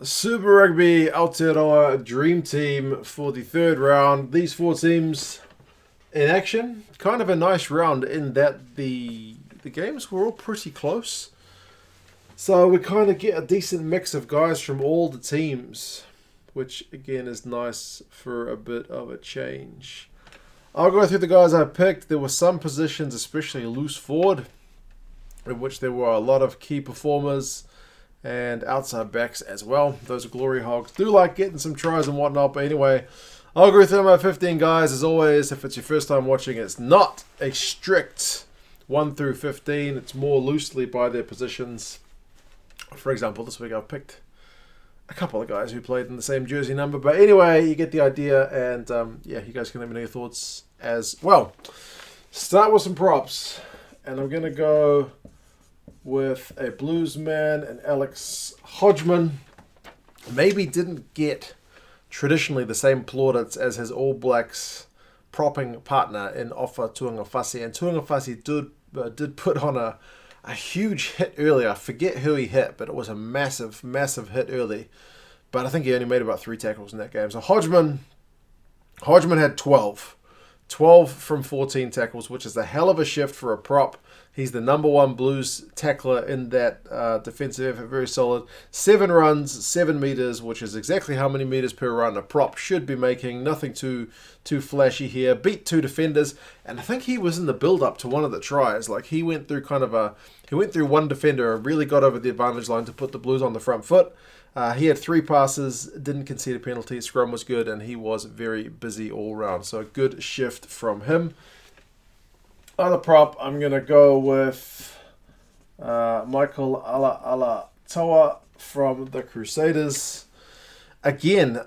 Super Rugby Aotearoa Dream Team for the third round. These four teams in action. Kind of a nice round in that the games were all pretty close. So we kind of get a decent mix of guys from all the teams, which again is nice for a bit of a change. I'll go through the guys I picked. There were some positions, especially loose forward, in which there were a lot of key performers and outside backs as well. Those are glory hogs. Do like getting some tries and whatnot, but anyway, I'll go through my 15 guys. As always, if it's your first time watching, it's not a strict 1 through 15. It's more loosely by their positions. For example, this week I've picked a couple of guys who played in the same jersey number. But anyway, you get the idea, and yeah, you guys can let me know your thoughts as well. Start with some props, and I'm going to go with a Bluesman and Alex Hodgman. Maybe didn't get traditionally the same plaudits as his All Blacks propping partner in Ofa Tuangafasi. And Tuangafasi did put on a huge hit early. I forget who he hit, but it was a massive, massive hit early. But I think he only made about 3 tackles in that game. So Hodgman had 12. 12 from 14 tackles, which is a hell of a shift for a prop. He's the number one Blues tackler in that defensive effort. Very solid. 7 runs, 7 meters, which is exactly how many meters per run a prop should be making. Nothing too flashy here. Beat 2 defenders, and I think he was in the build-up to one of the tries. Like he went through one defender and really got over the advantage line to put the Blues on the front foot. He had 3 passes, didn't concede a penalty. Scrum was good, and he was very busy all round. So a good shift from him. Other prop, I'm going to go with Michael Alatoa from the Crusaders. Again,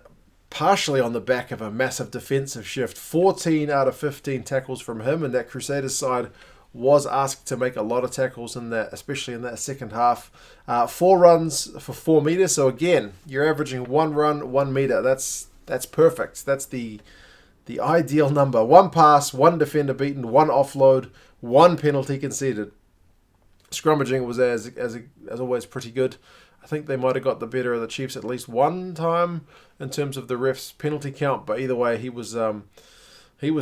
partially on the back of a massive defensive shift. 14 out of 15 tackles from him, and that Crusaders side was asked to make a lot of tackles in that, especially in that second half. 4 runs for 4 meters. So again, you're averaging 1 run, 1 meter. That's perfect. That's the ideal number. 1 pass, 1 defender beaten, 1 offload, 1 penalty conceded. Scrummaging was as always pretty good. I think they might have got the better of the Chiefs at least one time in terms of the refs' penalty count. But either way, he was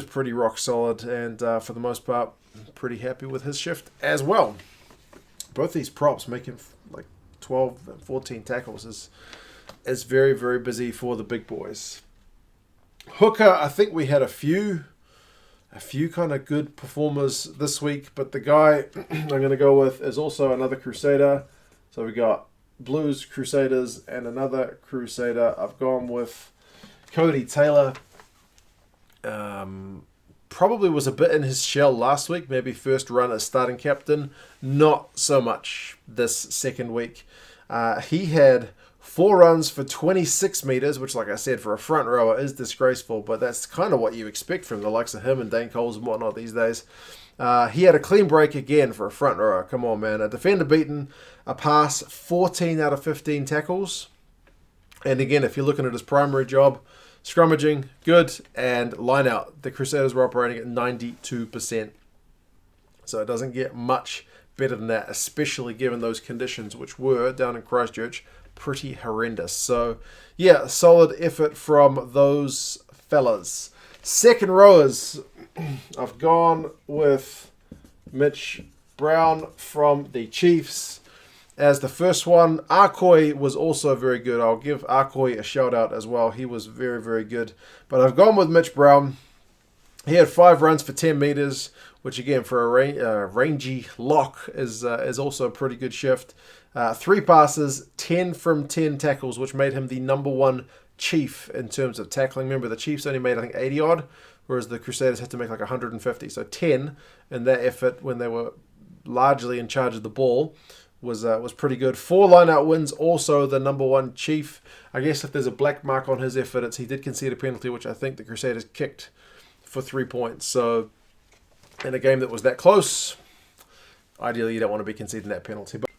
pretty rock solid, and for the most part, pretty happy with his shift as well. Both these props making like 12 and 14 tackles is very, very busy for the big boys. Hooker, I think we had a few kind of good performers this week, but the guy I'm going to go with is also another Crusader. So we got Blues, Crusaders, and another Crusader. I've gone with Cody Taylor. Probably was a bit in his shell last week, maybe first run as starting captain. Not so much this second week. He had 4 runs for 26 meters, which, like I said, for a front rower is disgraceful, but that's kind of what you expect from the likes of him and Dane Coles and whatnot these days. He had a clean break again for a front rower. Come on, man. A defender beaten, a pass, 14 out of 15 tackles. And again, if you're looking at his primary job, scrummaging, good, and line out. The Crusaders were operating at 92%. So it doesn't get much better than that, especially given those conditions, which were, down in Christchurch, pretty horrendous. So, yeah, solid effort from those fellas. Second rowers, I've gone with Mitch Brown from the Chiefs as the first one. Arkoi was also very good. I'll give Arkoi a shout out as well. He was very, very good. But I've gone with Mitch Brown. He had 5 runs for 10 meters, which again for a rangy lock is also a pretty good shift. 3 passes, 10 from 10 tackles, which made him the number one Chief in terms of tackling. Remember, the Chiefs only made, I think, 80 odd, whereas the Crusaders had to make like 150. So 10 in that effort when they were largely in charge of the ball was pretty good. 4 line-out wins, also the number one Chief. I guess if there's a black mark on his effort, it's he did concede a penalty, which I think the Crusaders kicked for 3 points. So in a game that was that close, ideally you don't want to be conceding that penalty. But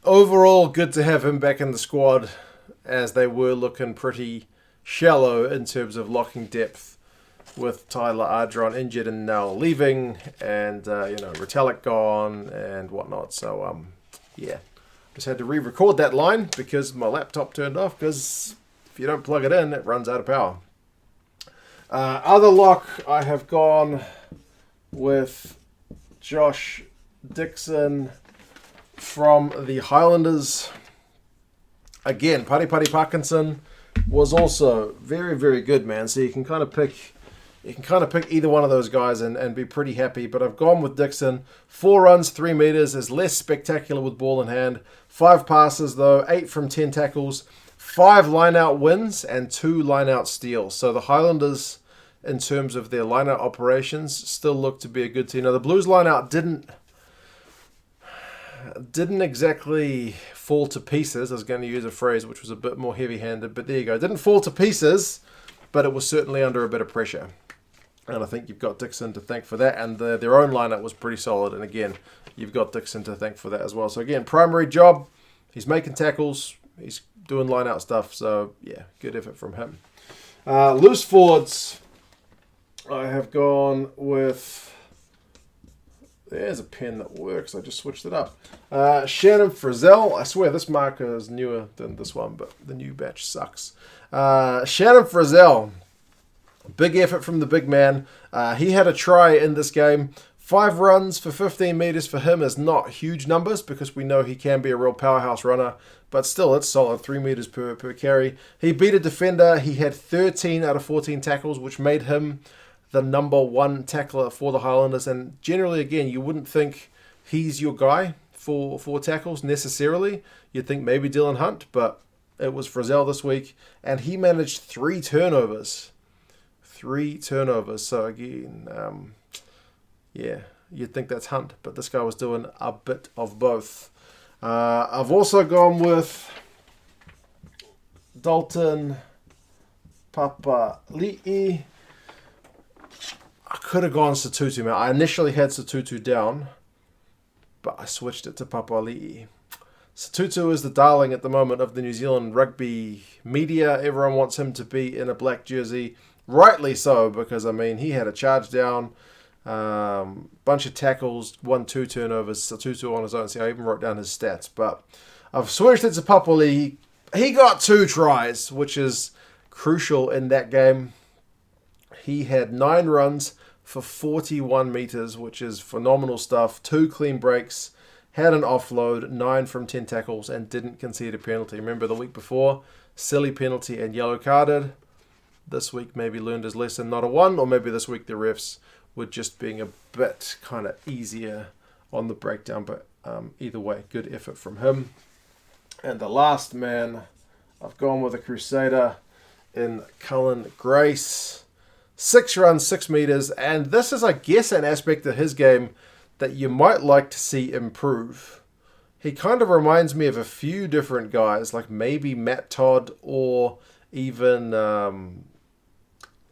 overall, good to have him back in the squad, as they were looking pretty shallow in terms of locking depth with Tyler Ardron injured and now leaving, and Retallick gone and whatnot. So yeah, Just had to re-record that line because my laptop turned off, because if you don't plug it in, it runs out of power. Other lock, I have gone with Josh Dixon from the Highlanders. Again, Pari Parkinson was also very, very good, man. So you can kind of pick either one of those guys and be pretty happy. But I've gone with Dixon. 4 runs, 3 meters, is less spectacular with ball in hand. 5 passes though, 8 from 10 tackles, 5 line-out wins, and 2 line-out steals. So the Highlanders, in terms of their line-out operations, still look to be a good team. Now the Blues line-out didn't exactly fall to pieces. I was going to use a phrase which was a bit more heavy-handed, but there you go. It didn't fall to pieces, but it was certainly under a bit of pressure. And I think you've got Dixon to thank for that. And their own lineup was pretty solid. And again, you've got Dixon to thank for that as well. So again, primary job, he's making tackles, he's doing line-out stuff. So yeah, good effort from him. Loose forwards, I have gone with... There's a pen that works. I just switched it up. Shannon Frizzell. I swear this marker is newer than this one, but the new batch sucks. Shannon Frizzell. Big effort from the big man. He had a try in this game. 5 runs for 15 meters for him is not huge numbers, because we know he can be a real powerhouse runner. But still, it's solid. 3 meters per carry. He beat a defender. He had 13 out of 14 tackles, which made him the number 1 tackler for the Highlanders. And generally, again, you wouldn't think he's your guy for tackles necessarily. You'd think maybe Dylan Hunt, but it was Frizzell this week. And he managed 3 turnovers. 3 turnovers. So again, yeah, you'd think that's Hunt, but this guy was doing a bit of both. I've also gone with Dalton Papali'i. I could have gone Satutu, man. I initially had Satutu down, but I switched it to Papali'i. Satutu is the darling at the moment of the New Zealand rugby media. Everyone wants him to be in a black jersey. Rightly so, because, I mean, he had a charge down, bunch of tackles, 1-2 turnovers, Satutu on his own. See, I even wrote down his stats. But I've switched it to Papali'i. He got 2 tries, which is crucial in that game. He had 9 runs for 41 meters, which is phenomenal stuff. 2 clean breaks, had an offload, 9 from 10 tackles, and didn't concede a penalty. Remember the week before, silly penalty and yellow carded. This week maybe learned his lesson, not a 1, or maybe this week the refs were just being a bit kind of easier on the breakdown. But either way, good effort from him. And the last man, I've gone with a Crusader in Cullen Grace. 6 runs, 6 meters, and this is, I guess, an aspect of his game that you might like to see improve. He kind of reminds me of a few different guys, like maybe Matt Todd or even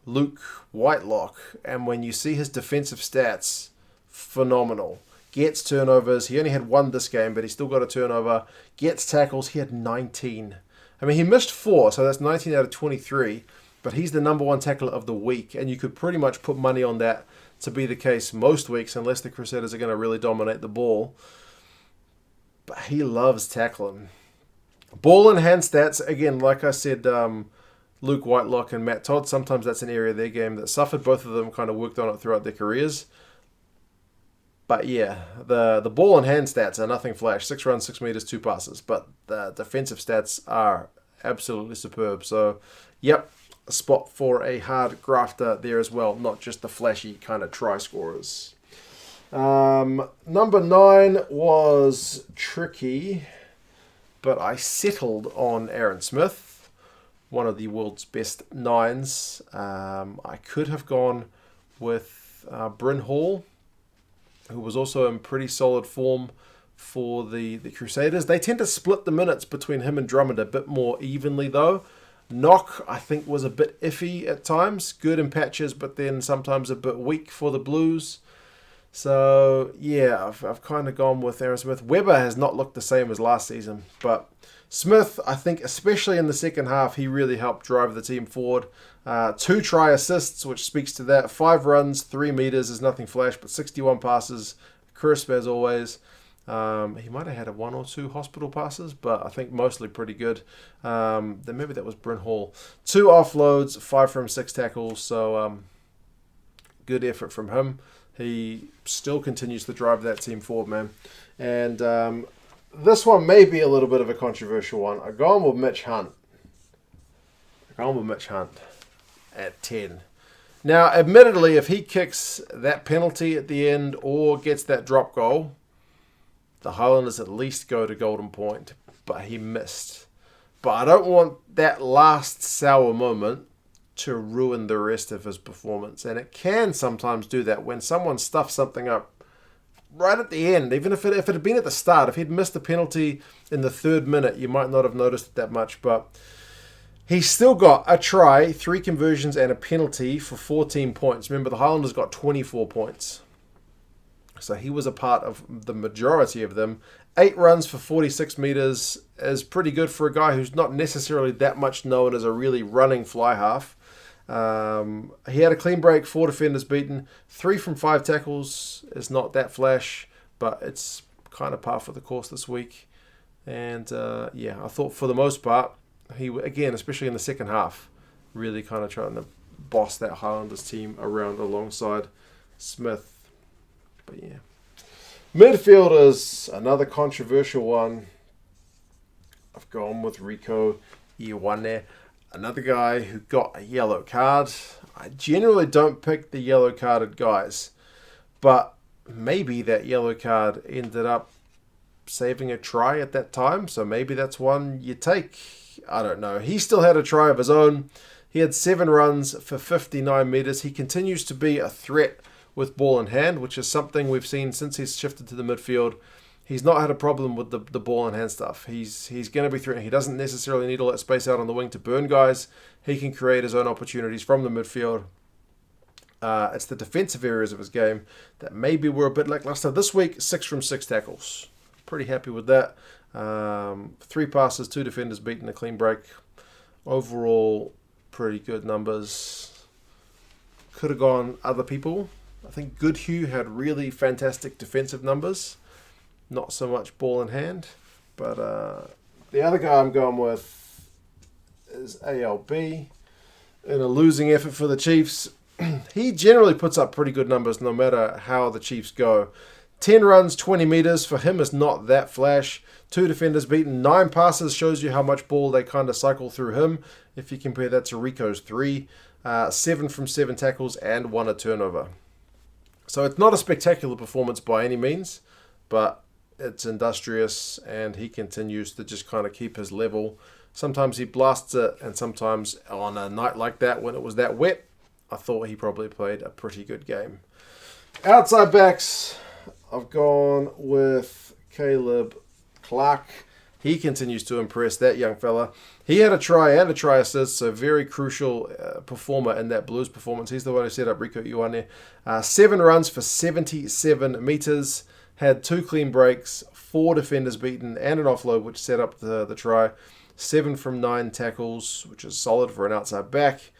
Luke Whitelock. And when you see his defensive stats, phenomenal. Gets turnovers. He only had 1 this game, but he still got a turnover. Gets tackles. He had 19. I mean, he missed 4, so that's 19 out of 23. But he's the number 1 tackler of the week, and you could pretty much put money on that to be the case most weeks, unless the Crusaders are going to really dominate the ball. But he loves tackling. Ball and hand stats, again, like I said, Luke Whitelock and Matt Todd, sometimes that's an area of their game that suffered. Both of them kind of worked on it throughout their careers. But yeah, the ball and hand stats are nothing flash. 6 runs, 6 meters, 2 passes. But the defensive stats are absolutely superb. So, yep. A spot for a hard grafter there as well, not just the flashy kind of try scorers. Number 9 was tricky, but I settled on Aaron Smith, one of the world's best 9s. I could have gone with Bryn Hall, who was also in pretty solid form for the Crusaders. They tend to split the minutes between him and Drummond a bit more evenly, though. Knock, I think, was a bit iffy at times. Good in patches, but then sometimes a bit weak for the Blues. So, yeah, I've kind of gone with Aaron Smith. Weber has not looked the same as last season. But Smith, I think, especially in the second half, he really helped drive the team forward. 2 try assists, which speaks to that. 5 runs, 3 meters is nothing flash, but 61 passes. Crisp as always. He might have had one or two hospital passes, but I think mostly pretty good. Then maybe that was Bryn Hall. 2 offloads, 5 from 6 tackles, so good effort from him. He still continues to drive that team forward, man. And this one may be a little bit of a controversial one. I've gone with Mitch Hunt. At 10. Now, admittedly, if he kicks that penalty at the end or gets that drop goal, the Highlanders at least go to golden point. But he missed. But I don't want that last sour moment to ruin the rest of his performance. And it can sometimes do that when someone stuffs something up right at the end. Even if it had been at the start, if he'd missed the penalty in the 3rd minute, you might not have noticed it that much. But he's still got a try, 3 conversions, and a penalty for 14 points. Remember, the Highlanders got 24 points. So he was a part of the majority of them. 8 runs for 46 metres is pretty good for a guy who's not necessarily that much known as a really running fly half. He had a clean break, 4 defenders beaten. 3 from 5 tackles is not that flash, but it's kind of par for the course this week. And I thought for the most part, he, again, especially in the second half, really kind of trying to boss that Highlanders team around alongside Smith. But yeah. Midfielders, another controversial one. I've gone with Rieko Ioane, another guy who got a yellow card. I generally don't pick the yellow carded guys, but maybe that yellow card ended up saving a try at that time, so maybe that's one you take. I don't know. He still had a try of his own. He had 7 runs for 59 metres. He continues to be a threat with ball in hand, which is something we've seen since he's shifted to the midfield. He's not had a problem with the ball in hand stuff. He's going to be threatening. He doesn't necessarily need all that space out on the wing to burn guys. He can create his own opportunities from the midfield. It's the defensive areas of his game that maybe were a bit lackluster. This week, 6 from 6 tackles. Pretty happy with that. 3 passes, 2 defenders beaten, a clean break. Overall, pretty good numbers. Could have gone other people. I think Goodhue had really fantastic defensive numbers. Not so much ball in hand. But the other guy I'm going with is ALB. In a losing effort for the Chiefs. He generally puts up pretty good numbers no matter how the Chiefs go. 10 runs, 20 metres. For him, is not that flash. 2 defenders beaten. 9 passes shows you how much ball they kind of cycle through him. If you compare that to Rico's 3. 7 from 7 tackles and 1 a turnover. So it's not a spectacular performance by any means, but it's industrious and he continues to just kind of keep his level. Sometimes he blasts it, and sometimes on a night like that when it was that wet, I thought he probably played a pretty good game. Outside backs, I've gone with Caleb Clark. He continues to impress, that young fella. He had a try and a try assist, so very crucial performer in that Blues performance. He's the one who set up Rieko Ioane. 7 runs for 77 metres. Had 2 clean breaks, 4 defenders beaten, and an offload, which set up the try. 7 from 9 tackles, which is solid for an outside back.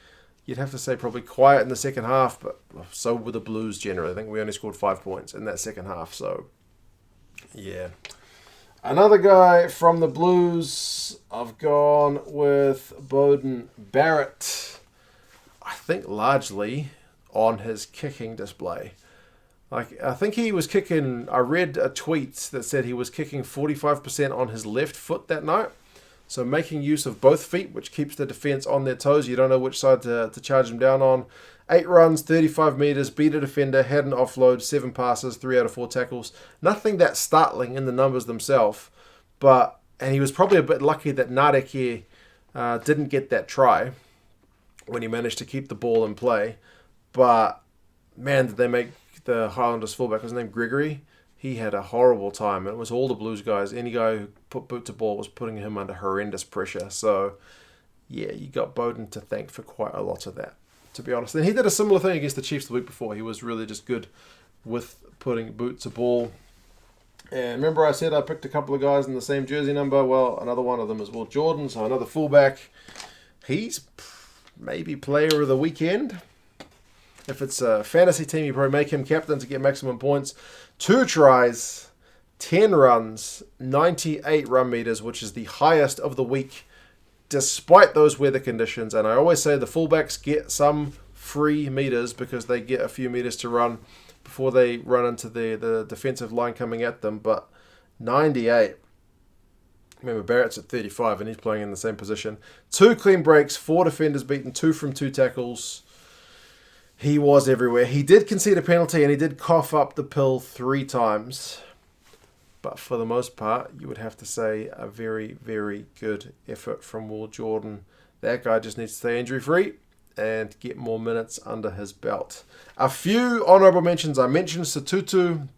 You'd have to say probably quiet in the second half, but so were the Blues generally. I think we only scored 5 points in that second half, so yeah. Another guy from the Blues, I've gone with Beauden Barrett. I think largely on his kicking display. I think he was kicking, I read a tweet that said he was kicking 45% on his left foot that night. So making use of both feet, which keeps the defence on their toes. You don't know which side to charge them down on. 8 runs, 35 metres, beat a defender, had an offload, 7 passes, 3 out of 4 tackles. Nothing that startling in the numbers themselves. And he was probably a bit lucky that Nadeke didn't get that try when he managed to keep the ball in play. But, man, did they make the Highlanders fullback, his name Gregory, he had a horrible time. It was all the Blues guys. Any guy who put boot to ball was putting him under horrendous pressure. So, yeah, you got Beauden to thank for quite a lot of that, to be honest. And he did a similar thing against the Chiefs the week before. He was really just good with putting boot to ball. And remember I said I picked a couple of guys in the same jersey number? Well, another one of them is Will Jordan, so another fullback. He's maybe player of the weekend. If it's a fantasy team, you probably make him captain to get maximum points. 2 tries, 10 runs, 98 run meters, which is the highest of the week, despite those weather conditions. And I always say the fullbacks get some free meters because they get a few meters to run before they run into the defensive line coming at them. But 98. Remember, Barrett's at 35 and he's playing in the same position. 2 clean breaks, 4 defenders beaten, 2 from 2 tackles. He was everywhere. He did concede a penalty and he did cough up the pill 3 times. But for the most part, you would have to say a very, very good effort from Will Jordan. That guy just needs to stay injury-free and get more minutes under his belt. A few honourable mentions. I mentioned Satutu.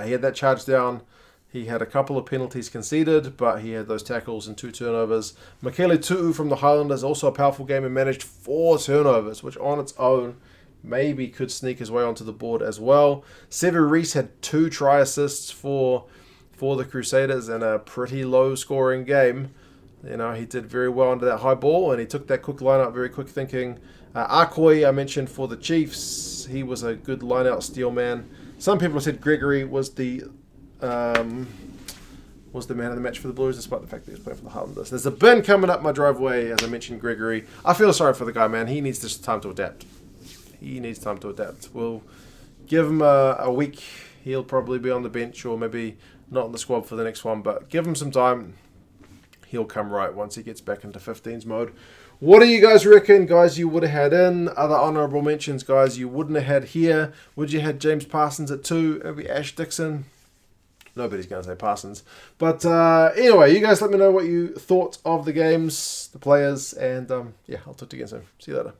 He had that charge down. He had a couple of penalties conceded, but he had those tackles and 2 turnovers. Makele Tu'u from the Highlanders, also a powerful game, and managed 4 turnovers, which on its own maybe could sneak his way onto the board as well. Sevu Reece had 2 try assists for the Crusaders in a pretty low-scoring game. You know, he did very well under that high ball, and he took that quick line-out, very quick thinking. Akoi, I mentioned for the Chiefs. He was a good line-out steel man. Some people said Gregory was the man of the match for the Blues, despite the fact that he was playing for the Highlanders. There's a bin coming up my driveway, as I mentioned, Gregory. I feel sorry for the guy, man. He needs just time to adapt. We'll give him a week. He'll probably be on the bench or maybe not in the squad for the next one, but give him some time. He'll come right once he gets back into 15s mode. What do you guys reckon? Guys you would have had in. Other honourable mentions, guys you wouldn't have had here. Would you had James Parsons at 2? Maybe Ash Dixon? Nobody's going to say Parsons. But anyway, you guys let me know what you thought of the games, the players, and yeah, I'll talk to you again soon. See you later.